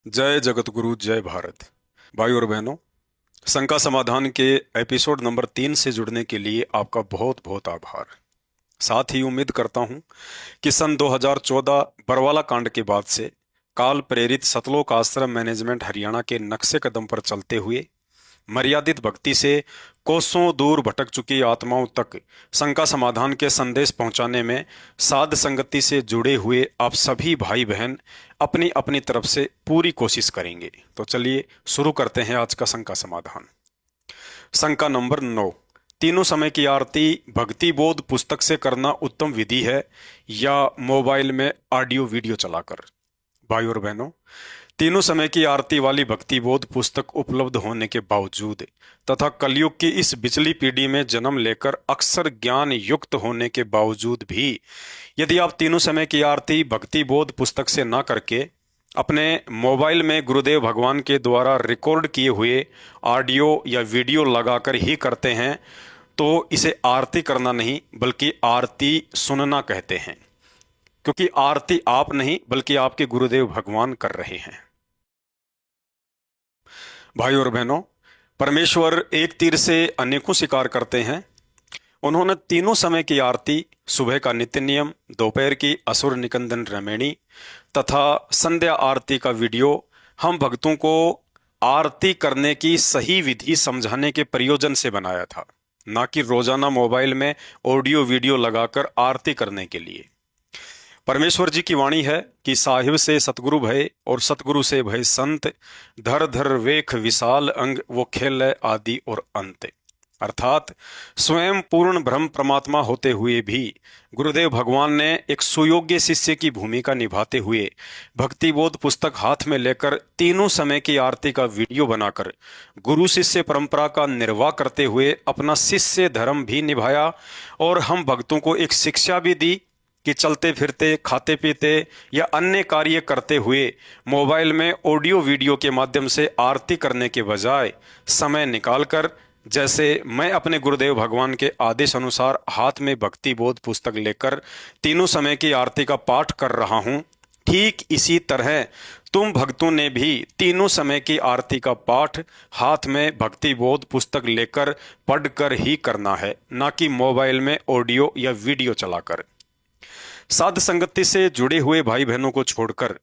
जय जगतगुरु जय भारत। भाई और बहनों, शंका समाधान के एपिसोड नंबर 3 से जुड़ने के लिए आपका बहुत बहुत आभार। साथ ही उम्मीद करता हूं कि सन 2014 बरवाला कांड के बाद से काल प्रेरित सतलोक आश्रम मैनेजमेंट हरियाणा के नक्शे कदम पर चलते हुए मर्यादित भक्ति से कोसों दूर भटक चुकी आत्माओं तक शंका समाधान के संदेश पहुंचाने में साध संगति से जुड़े हुए आप सभी भाई बहन अपनी अपनी तरफ से पूरी कोशिश करेंगे। तो चलिए शुरू करते हैं आज का शंका समाधान। शंका नंबर 9, तीनों समय की आरती भक्ति बोध पुस्तक से करना उत्तम विधि है या मोबाइल में ऑडियो वीडियो चलाकर? भाई और बहनों, तीनों समय की आरती वाली भक्ति बोध पुस्तक उपलब्ध होने के बावजूद तथा कलयुग की इस बिचली पीढ़ी में जन्म लेकर अक्सर ज्ञान युक्त होने के बावजूद भी यदि आप तीनों समय की आरती भक्ति बोध पुस्तक से ना करके अपने मोबाइल में गुरुदेव भगवान के द्वारा रिकॉर्ड किए हुए ऑडियो या वीडियो लगाकर ही करते हैं तो इसे आरती करना नहीं बल्कि आरती सुनना कहते हैं, क्योंकि आरती आप नहीं बल्कि आपके गुरुदेव भगवान कर रहे हैं। भाई और बहनों, परमेश्वर एक तीर से अनेकों शिकार करते हैं। उन्होंने तीनों समय की आरती, सुबह का नित्य नियम, दोपहर की असुर निकंदन रमैणी तथा संध्या आरती का वीडियो हम भक्तों को आरती करने की सही विधि समझाने के प्रयोजन से बनाया था, ना कि रोजाना मोबाइल में ऑडियो वीडियो लगाकर आरती करने के लिए। परमेश्वर जी की वाणी है कि साहिब से सतगुरु भय और सतगुरु से भय संत, धर धर वेख विशाल अंग वो खेल आदि और अंत। अर्थात स्वयं पूर्ण ब्रह्म परमात्मा होते हुए भी गुरुदेव भगवान ने एक सुयोग्य शिष्य की भूमिका निभाते हुए भक्ति बोध पुस्तक हाथ में लेकर तीनों समय की आरती का वीडियो बनाकर गुरु शिष्य परंपरा का निर्वाह करते हुए अपना शिष्य धर्म भी निभाया और हम भक्तों को एक शिक्षा भी दी कि चलते फिरते, खाते पीते या अन्य कार्य करते हुए मोबाइल में ऑडियो वीडियो के माध्यम से आरती करने के बजाय समय निकालकर, जैसे मैं अपने गुरुदेव भगवान के आदेश अनुसार हाथ में भक्ति बोध पुस्तक लेकर तीनों समय की आरती का पाठ कर रहा हूं, ठीक इसी तरह तुम भक्तों ने भी तीनों समय की आरती का पाठ हाथ में भक्ति बोध पुस्तक लेकर पढ़कर ही करना है, ना कि मोबाइल में ऑडियो या वीडियो चलाकर। साध संगति से जुड़े हुए भाई बहनों को छोड़कर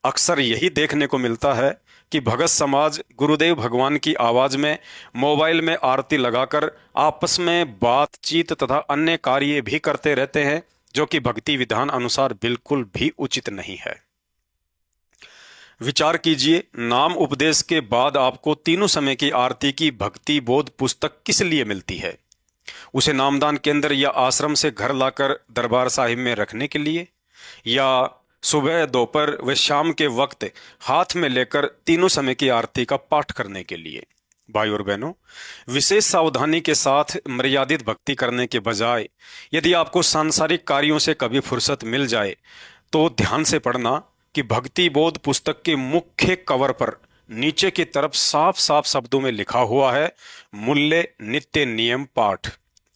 अक्सर यही देखने को मिलता है कि भगत समाज गुरुदेव भगवान की आवाज में मोबाइल में आरती लगाकर आपस में बातचीत तथा अन्य कार्य भी करते रहते हैं, जो कि भक्ति विधान अनुसार बिल्कुल भी उचित नहीं है। विचार कीजिए, नाम उपदेश के बाद आपको तीनों समय की आरती की भक्ति बोध पुस्तक किस लिए मिलती है? उसे नामदान केंद्र या आश्रम से घर लाकर दरबार साहिब में रखने के लिए, या सुबह दोपहर व शाम के वक्त हाथ में लेकर तीनों समय की आरती का पाठ करने के लिए? भाई और बहनों, विशेष सावधानी के साथ मर्यादित भक्ति करने के बजाय यदि आपको सांसारिक कार्यों से कभी फुर्सत मिल जाए तो ध्यान से पढ़ना कि भक्ति बोध पुस्तक के मुख्य कवर पर नीचे की तरफ साफ साफ शब्दों में लिखा हुआ है मूल्य नित्य नियम पाठ।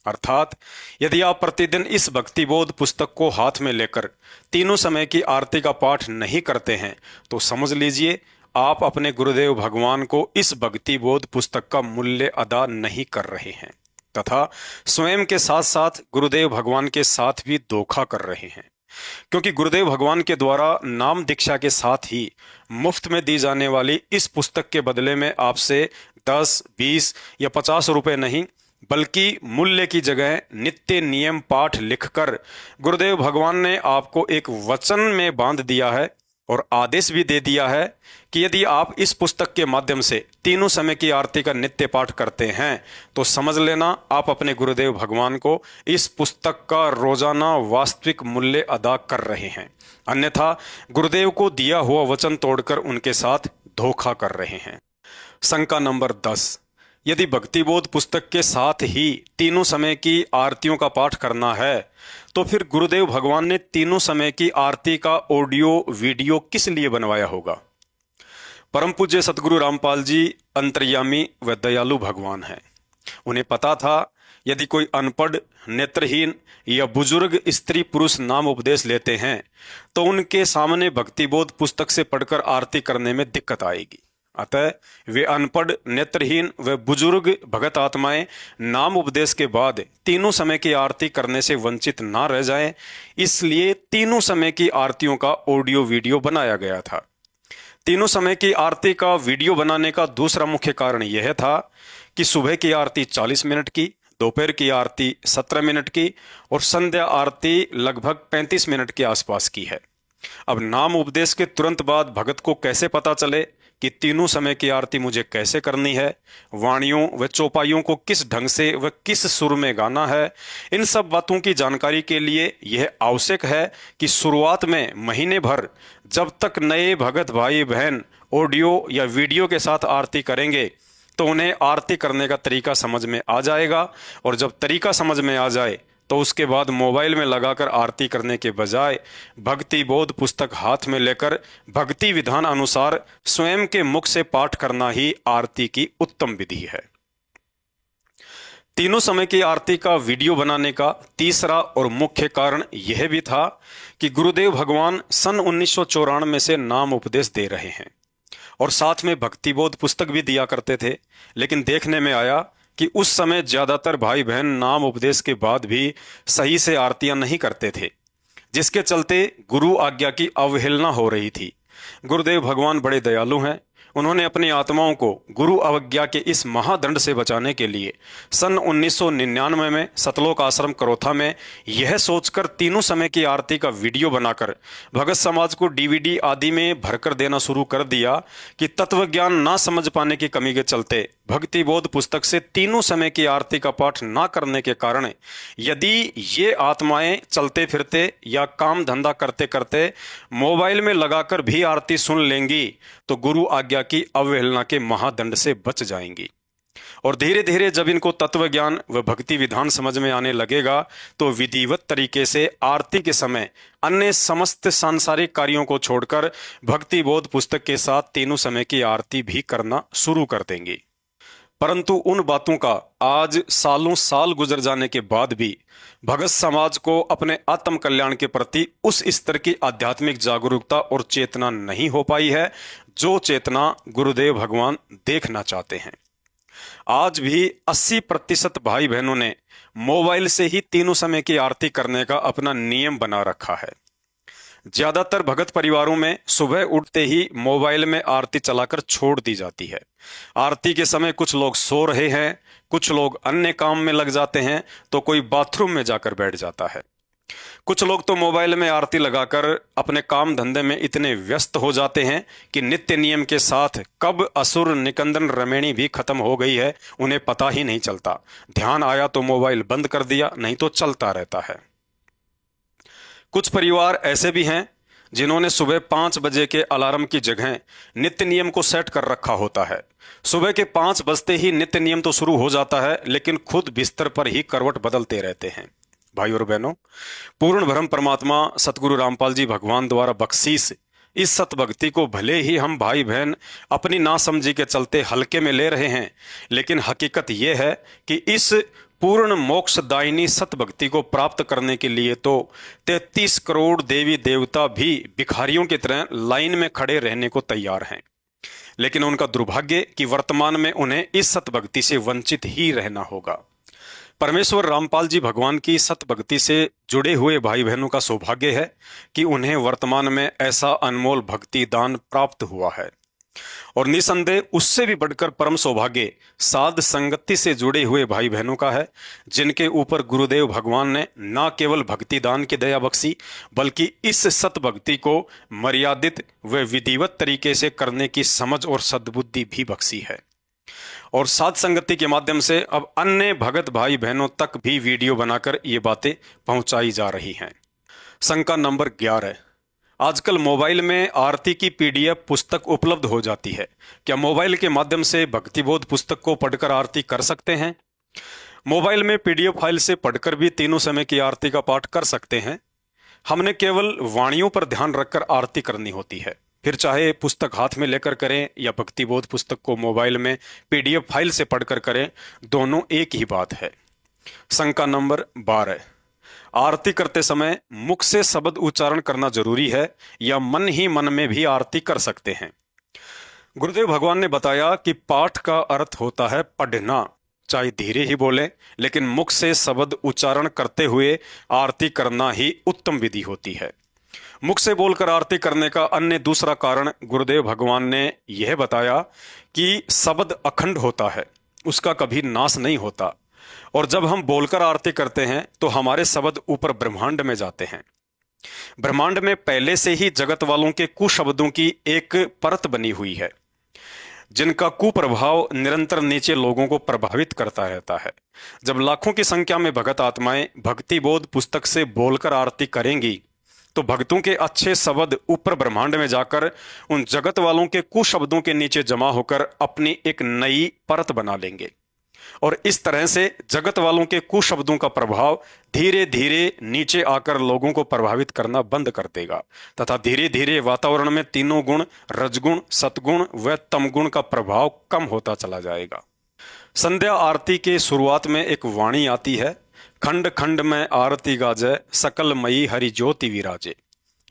अर्थात यदि आप प्रतिदिन इस भक्ति बोध पुस्तक को हाथ में लेकर तीनों समय की आरती का पाठ नहीं करते हैं तो समझ लीजिए आप अपने गुरुदेव भगवान को इस भक्ति बोध पुस्तक का मूल्य अदा नहीं कर रहे हैं तथा स्वयं के साथ साथ गुरुदेव भगवान के साथ भी धोखा कर रहे हैं, क्योंकि गुरुदेव भगवान के द्वारा नाम दीक्षा के साथ ही मुफ्त में दी जाने वाली इस पुस्तक के बदले में आपसे 10, 20 या 50 रुपए नहीं बल्कि मूल्य की जगह नित्य नियम पाठ लिखकर गुरुदेव भगवान ने आपको एक वचन में बांध दिया है और आदेश भी दे दिया है कि यदि आप इस पुस्तक के माध्यम से तीनों समय की आरती का नित्य पाठ करते हैं तो समझ लेना आप अपने गुरुदेव भगवान को इस पुस्तक का रोजाना वास्तविक मूल्य अदा कर रहे हैं, अन्यथा गुरुदेव को दिया हुआ वचन तोड़कर उनके साथ धोखा कर रहे हैं। शंका नंबर 10, यदि भक्ति बोध पुस्तक के साथ ही तीनों समय की आरतियों का पाठ करना है तो फिर गुरुदेव भगवान ने तीनों समय की आरती का ऑडियो वीडियो किस लिए बनवाया होगा? परम पूज्य सतगुरु रामपाल जी अंतर्यामी व दयालु भगवान हैं। उन्हें पता था यदि कोई अनपढ़, नेत्रहीन या बुजुर्ग स्त्री पुरुष नाम उपदेश लेते हैं तो उनके सामने भक्तिबोध पुस्तक से पढ़कर आरती करने में दिक्कत आएगी। अतः वे अनपढ़, नेत्रहीन व बुजुर्ग भगत आत्माएं नाम उपदेश के बाद तीनों समय की आरती करने से वंचित ना रह जाएं, इसलिए तीनों समय की आरतियों का ऑडियो वीडियो बनाया गया था। तीनों समय की आरती का वीडियो बनाने का दूसरा मुख्य कारण यह था कि सुबह की आरती 40 मिनट की, दोपहर की आरती 17 मिनट की और संध्या आरती लगभग 35 मिनट के आसपास की है। अब नाम उपदेश के तुरंत बाद भगत को कैसे पता चले कि तीनों समय की आरती मुझे कैसे करनी है, वाणियों व चौपाइयों को किस ढंग से व किस सुर में गाना है, इन सब बातों की जानकारी के लिए यह आवश्यक है कि शुरुआत में महीने भर जब तक नए भगत भाई बहन ऑडियो या वीडियो के साथ आरती करेंगे तो उन्हें आरती करने का तरीका समझ में आ जाएगा, और जब तरीका समझ में आ जाए तो उसके बाद मोबाइल में लगाकर आरती करने के बजाय भक्ति बोध पुस्तक हाथ में लेकर भक्ति विधान अनुसार स्वयं के मुख से पाठ करना ही आरती की उत्तम विधि है। तीनों समय की आरती का वीडियो बनाने का तीसरा और मुख्य कारण यह भी था कि गुरुदेव भगवान सन 1994 से नाम उपदेश दे रहे हैं और साथ में भक्ति बोध पुस्तक भी दिया करते थे, लेकिन देखने में आया कि उस समय ज्यादातर भाई बहन नाम उपदेश के बाद भी सही से आरतियां नहीं करते थे, जिसके चलते गुरु आज्ञा की अवहेलना हो रही थी। गुरुदेव भगवान बड़े दयालु हैं। उन्होंने अपनी आत्माओं को गुरु अवज्ञा के इस महादंड से बचाने के लिए सन 1999 में सतलोक आश्रम करोथा में यह सोचकर तीनों समय की आरती का वीडियो बनाकर भगत समाज को डीवीडी आदि में भरकर देना शुरू कर दिया कि तत्व ज्ञान ना समझ पाने की कमी के चलते भक्ति बोध पुस्तक से तीनों समय की आरती का पाठ ना करने के कारण यदि ये आत्माएं चलते फिरते या काम धंधा करते करते मोबाइल में लगाकर भी आरती सुन लेंगी तो गुरु आज्ञा की अवहेलना के महादंड से बच जाएंगी। और धीरे धीरे जब इनको तत्व ज्ञान व भक्ति विधान समझ में आने लगेगा तो विधिवत तरीके से आरती के समय अन्य समस्त सांसारिक कार्यों को छोड़कर भक्ति बोध पुस्तक के साथ तीनों समय की आरती भी करना शुरू कर देंगे। परंतु उन बातों का आज सालों साल गुजर जाने के बाद भी भगत समाज को अपने आत्म कल्याण के प्रति उस स्तर की आध्यात्मिक जागरूकता और चेतना नहीं हो पाई है जो चेतना गुरुदेव भगवान देखना चाहते हैं। आज भी 80% भाई बहनों ने मोबाइल से ही तीनों समय की आरती करने का अपना नियम बना रखा है। ज्यादातर भगत परिवारों में सुबह उठते ही मोबाइल में आरती चलाकर छोड़ दी जाती है। आरती के समय कुछ लोग सो रहे हैं, कुछ लोग अन्य काम में लग जाते हैं, तो कोई बाथरूम में जाकर बैठ जाता है। कुछ लोग तो मोबाइल में आरती लगाकर अपने काम धंधे में इतने व्यस्त हो जाते हैं कि नित्य नियम के साथ कब असुर निकंदन रमेणी भी खत्म हो गई है उन्हें पता ही नहीं चलता। ध्यान आया तो मोबाइल बंद कर दिया, नहीं तो चलता रहता है। कुछ परिवार ऐसे भी हैं जिन्होंने सुबह 5 बजे के अलार्म की जगह नित्य नियम को सेट कर रखा होता है। सुबह के 5 बजते ही नित्य नियम तो शुरू हो जाता है, लेकिन खुद बिस्तर पर ही करवट बदलते रहते हैं। भाई और बहनों, पूर्ण ब्रह्म परमात्मा सतगुरु रामपाल जी भगवान द्वारा बख्शीश इस सतभक्ति को भले ही हम भाई बहन अपनी नासमझी के चलते हल्के में ले रहे हैं, लेकिन हकीकत यह है कि इस पूर्ण मोक्षदायिनी सतभक्ति को प्राप्त करने के लिए तो 33 करोड़ देवी देवता भी भिखारियों की तरह लाइन में खड़े रहने को तैयार हैं, लेकिन उनका दुर्भाग्य कि वर्तमान में उन्हें इस सतभक्ति से वंचित ही रहना होगा। परमेश्वर रामपाल जी भगवान की सतभक्ति से जुड़े हुए भाई बहनों का सौभाग्य है कि उन्हें वर्तमान में ऐसा अनमोल भक्ति दान प्राप्त हुआ है, और निसंदेह उससे भी बढ़कर परम सौभाग्य साध संगति से जुड़े हुए भाई बहनों का है, जिनके ऊपर गुरुदेव भगवान ने न केवल भक्ति दान की दया बख्शी, बल्कि इस सतभक्ति को मर्यादित व विधिवत तरीके से करने की समझ और सद्बुद्धि भी बख्शी है। और साध संगति के माध्यम से अब अन्य भगत भाई बहनों तक भी वीडियो बनाकर ये बातें पहुंचाई जा रही हैं। शंका नंबर 11, आजकल मोबाइल में आरती की पीडीएफ पुस्तक उपलब्ध हो जाती है, क्या मोबाइल के माध्यम से भक्तिबोध पुस्तक को पढ़कर आरती कर सकते हैं? मोबाइल में पीडीएफ फाइल से पढ़कर भी तीनों समय की आरती का पाठ कर सकते हैं। हमने केवल वाणियों पर ध्यान रखकर आरती करनी होती है, फिर चाहे पुस्तक हाथ में लेकर करें या भक्तिबोध पुस्तक को मोबाइल में पीडीएफ फाइल से पढ़कर करें, दोनों एक ही बात है। शंका नंबर 12, आरती करते समय मुख से शब्द उच्चारण करना जरूरी है या मन ही मन में भी आरती कर सकते हैं? गुरुदेव भगवान ने बताया कि पाठ का अर्थ होता है पढ़ना, चाहे धीरे ही बोले, लेकिन मुख से शब्द उच्चारण करते हुए आरती करना ही उत्तम विधि होती है। मुख से बोलकर आरती करने का अन्य दूसरा कारण गुरुदेव भगवान ने यह बताया कि शब्द अखंड होता है, उसका कभी नाश नहीं होता, और जब हम बोलकर आरती करते हैं तो हमारे शब्द ऊपर ब्रह्मांड में जाते हैं। ब्रह्मांड में पहले से ही जगत वालों के कुशब्दों की एक परत बनी हुई है, जिनका कुप्रभाव निरंतर नीचे लोगों को प्रभावित करता रहता है। जब लाखों की संख्या में भगत आत्माएं भक्ति बोध पुस्तक से बोलकर आरती करेंगी तो भक्तों के अच्छे शब्द ऊपर ब्रह्मांड में जाकर उन जगत वालों के कुशब्दों के नीचे जमा होकर अपनी एक नई परत बना लेंगे, और इस तरह से जगत वालों के कुशब्दों का प्रभाव धीरे धीरे नीचे आकर लोगों को प्रभावित करना बंद कर देगा तथा धीरे धीरे वातावरण में तीनों गुण, रजगुण, सतगुण व तमगुण का प्रभाव कम होता चला जाएगा। संध्या आरती के शुरुआत में एक वाणी आती है, खंड खंड में आरती गाजे, सकल मई हरि ज्योति विराजे।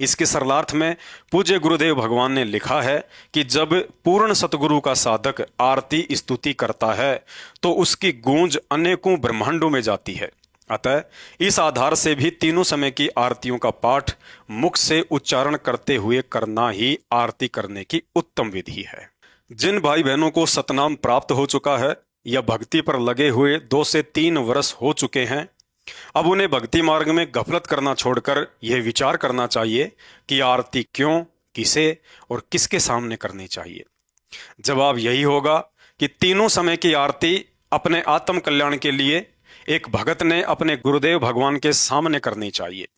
इसके सरलार्थ में पूज्य गुरुदेव भगवान ने लिखा है कि जब पूर्ण सतगुरु का साधक आरती स्तुति करता है तो उसकी गूंज अनेकों ब्रह्मांडों में जाती है। अतः इस आधार से भी तीनों समय की आरतियों का पाठ मुख से उच्चारण करते हुए करना ही आरती करने की उत्तम विधि है। जिन भाई बहनों को सतनाम प्राप्त हो चुका है या भक्ति पर लगे हुए 2 से 3 वर्ष हो चुके हैं, अब उन्हें भक्ति मार्ग में गफलत करना छोड़कर यह विचार करना चाहिए कि आरती क्यों, किसे और किसके सामने करनी चाहिए। जवाब यही होगा कि तीनों समय की आरती अपने आत्म कल्याण के लिए एक भगत ने अपने गुरुदेव भगवान के सामने करनी चाहिए।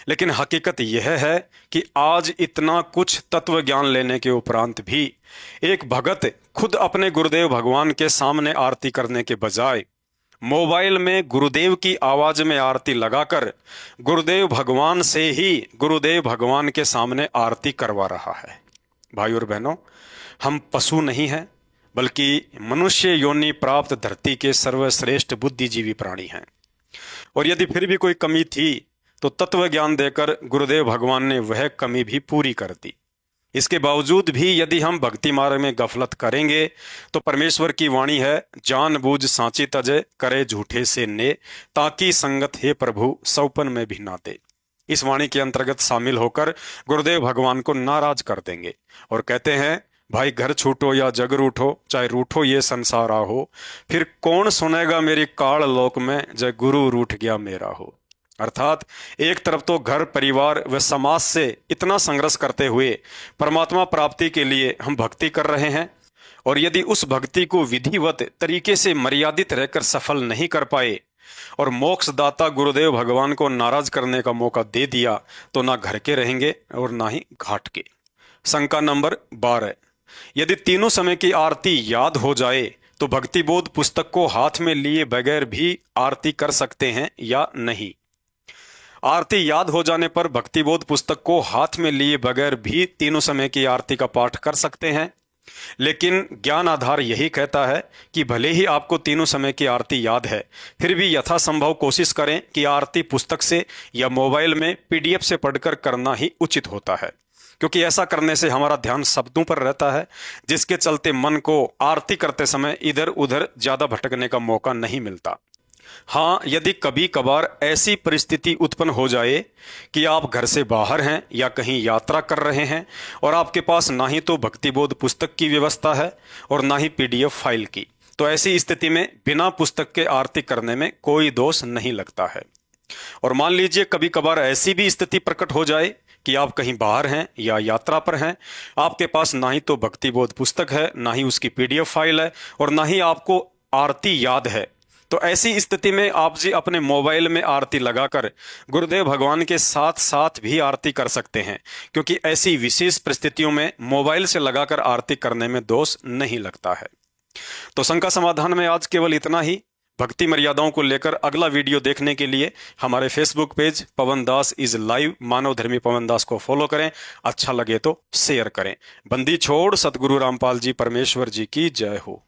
लेकिन हकीकत यह है कि आज इतना कुछ तत्व ज्ञान लेने के उपरांत भी एक भगत खुद अपने गुरुदेव भगवान के सामने आरती करने के बजाय मोबाइल में गुरुदेव की आवाज में आरती लगाकर गुरुदेव भगवान से ही गुरुदेव भगवान के सामने आरती करवा रहा है। भाई और बहनों, हम पशु नहीं हैं, बल्कि मनुष्य योनि प्राप्त धरती के सर्वश्रेष्ठ बुद्धिजीवी प्राणी हैं। और यदि फिर भी कोई कमी थी तो तत्व ज्ञान देकर गुरुदेव भगवान ने वह कमी भी पूरी कर दी। इसके बावजूद भी यदि हम भक्ति मार्ग में गफलत करेंगे तो परमेश्वर की वाणी है, जानबूझ सांची तजे, करे झूठे से ने, ताकि संगत हे प्रभु सौपन में भी नाते। इस वाणी के अंतर्गत शामिल होकर गुरुदेव भगवान को नाराज कर देंगे और कहते हैं, भाई घर छूटो या जग रूठो, चाहे रूठो ये संसार हो, फिर कौन सुनेगा मेरी काल लोक में, जय गुरु रूठ गया मेरा हो। अर्थात एक तरफ तो घर, परिवार व समाज से इतना संघर्ष करते हुए परमात्मा प्राप्ति के लिए हम भक्ति कर रहे हैं, और यदि उस भक्ति को विधिवत तरीके से मर्यादित रहकर सफल नहीं कर पाए और मोक्षदाता गुरुदेव भगवान को नाराज करने का मौका दे दिया तो ना घर के रहेंगे और ना ही घाट के। शंका नंबर 12, यदि तीनों समय की आरती याद हो जाए तो भक्ति बोध पुस्तक को हाथ में लिए बगैर भी आरती कर सकते हैं या नहीं? आरती याद हो जाने पर भक्ति बोध पुस्तक को हाथ में लिए बगैर भी तीनों समय की आरती का पाठ कर सकते हैं, लेकिन ज्ञान आधार यही कहता है कि भले ही आपको तीनों समय की आरती याद है, फिर भी यथासंभव कोशिश करें कि आरती पुस्तक से या मोबाइल में PDF से पढ़कर करना ही उचित होता है, क्योंकि ऐसा करने से हमारा ध्यान शब्दों पर रहता है, जिसके चलते मन को आरती करते समय इधर उधर ज्यादा भटकने का मौका नहीं मिलता। हाँ, यदि कभी कभार ऐसी परिस्थिति उत्पन्न हो जाए कि आप घर से बाहर हैं या कहीं यात्रा कर रहे हैं और आपके पास ना ही तो भक्ति बोध पुस्तक की व्यवस्था है और ना ही PDF फाइल की, तो ऐसी स्थिति में बिना पुस्तक के आरती करने में कोई दोष नहीं लगता है। और मान लीजिए कभी कभार ऐसी भी स्थिति प्रकट हो जाए कि आप कहीं बाहर हैं या यात्रा पर हैं, आपके पास ना ही तो भक्ति बोध पुस्तक है, ना ही उसकी PDF फाइल है और ना ही आपको आरती याद है, तो ऐसी स्थिति में आप जी अपने मोबाइल में आरती लगाकर गुरुदेव भगवान के साथ साथ भी आरती कर सकते हैं, क्योंकि ऐसी विशेष परिस्थितियों में मोबाइल से लगाकर आरती करने में दोष नहीं लगता है। तो शंका समाधान में आज केवल इतना ही। भक्ति मर्यादाओं को लेकर अगला वीडियो देखने के लिए हमारे Facebook page Pawan Das is live मानव धर्मी पवन दास को फॉलो करें। अच्छा लगे तो शेयर करें। बंदी छोड़ सतगुरु रामपाल जी परमेश्वर जी की जय हो।